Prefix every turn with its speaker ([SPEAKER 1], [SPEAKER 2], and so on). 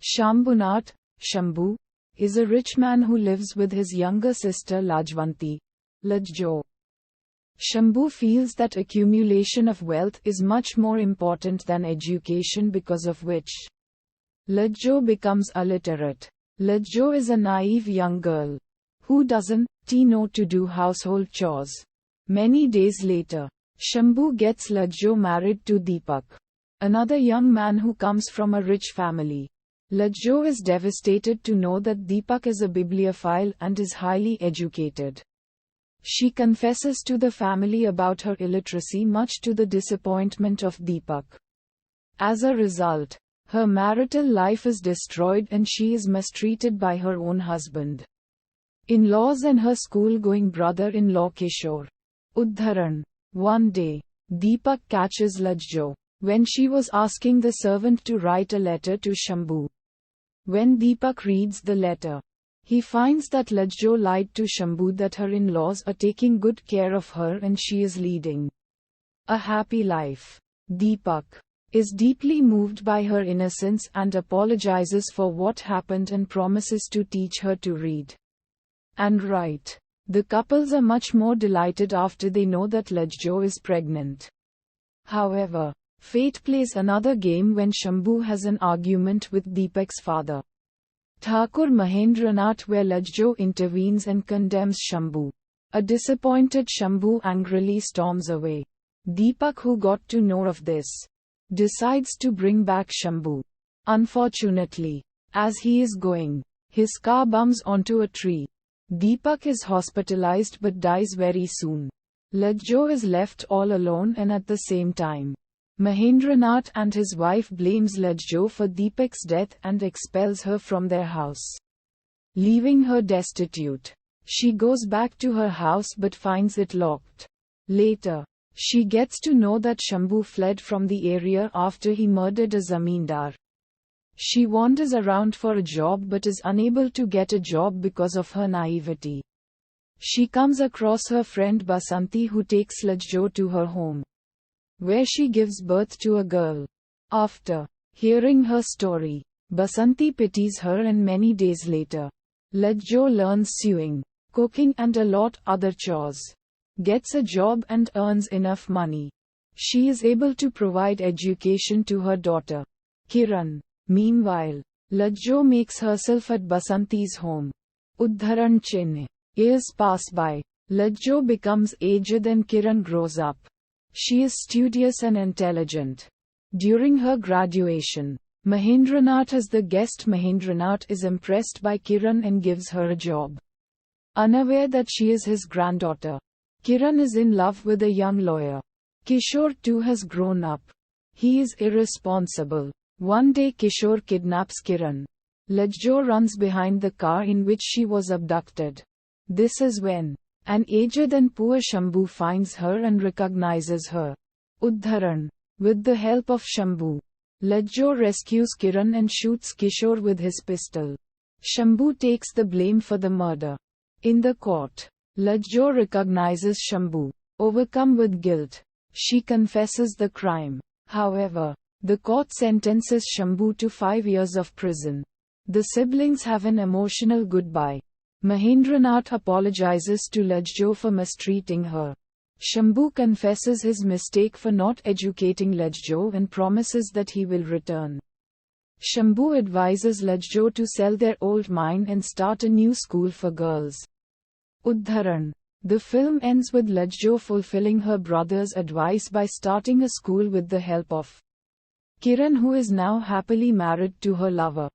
[SPEAKER 1] Shambhunath, Shambhu, is a rich man who lives with his younger sister Lajwanti, Lajjo. Shambhu feels that accumulation of wealth is much more important than education, because of which Lajjo becomes illiterate. Lajjo is a naive young girl who doesn't know to do household chores. Many days later, Shambhu gets Lajjo married to Deepak, another young man who comes from a rich family. Lajjo is devastated to know that Deepak is a bibliophile and is highly educated. She confesses to the family about her illiteracy, much to the disappointment of Deepak. As a result, her marital life is destroyed and she is mistreated by her own husband, in-laws and her school-going brother-in-law Kishore. Udharan. One day, Deepak catches Lajjo when she was asking the servant to write a letter to Shambhu. When Deepak reads the letter, he finds that Lajjo lied to Shambhu that her in-laws are taking good care of her and she is leading a happy life. Deepak is deeply moved by her innocence and apologizes for what happened and promises to teach her to read and write. The couples are much more delighted after they know that Lajjo is pregnant. However, fate plays another game when Shambhu has an argument with Deepak's father, Thakur Mahendranath, where Lajjo intervenes and condemns Shambhu. A disappointed Shambhu angrily storms away. Deepak, who got to know of this, decides to bring back Shambhu. Unfortunately, as he is going, his car bumps onto a tree. Deepak is hospitalized but dies very soon. Lajjo is left all alone, and at the same time, Mahendranath and his wife blames Lajjo for Deepak's death and expels her from their house, leaving her destitute. She goes back to her house but finds it locked. Later, she gets to know that Shambhu fled from the area after he murdered a zamindar. She wanders around for a job but is unable to get a job because of her naivety. She comes across her friend Basanti, who takes Lajjo to her home, where she gives birth to a girl. After hearing her story, Basanti pities her, and many days later, Lajjo learns sewing, cooking and a lot other chores, gets a job and earns enough money. She is able to provide education to her daughter, Kiran. Meanwhile, Lajjo makes herself at Basanti's home. Udharan Chinna. Years pass by. Lajjo becomes aged and Kiran grows up. She is studious and intelligent. During her graduation, Mahendranath is the guest. Mahendranath is impressed by Kiran and gives her a job, unaware that she is his granddaughter. Kiran is in love with a young lawyer. Kishore too has grown up. He is irresponsible. One day Kishore kidnaps Kiran. Lajjo runs behind the car in which she was abducted. This is when an aged and poor Shambhu finds her and recognizes her. Udharan. With the help of Shambhu, Lajjo rescues Kiran and shoots Kishore with his pistol. Shambhu takes the blame for the murder. In the court, Lajjo recognizes Shambhu. Overcome with guilt, she confesses the crime. However, the court sentences Shambhu to 5 years of prison. The siblings have an emotional goodbye. Mahendranath apologizes to Lajjo for mistreating her. Shambhu confesses his mistake for not educating Lajjo and promises that he will return. Shambhu advises Lajjo to sell their old mine and start a new school for girls. Udharan. The film ends with Lajjo fulfilling her brother's advice by starting a school with the help of Kiran, who is now happily married to her lover.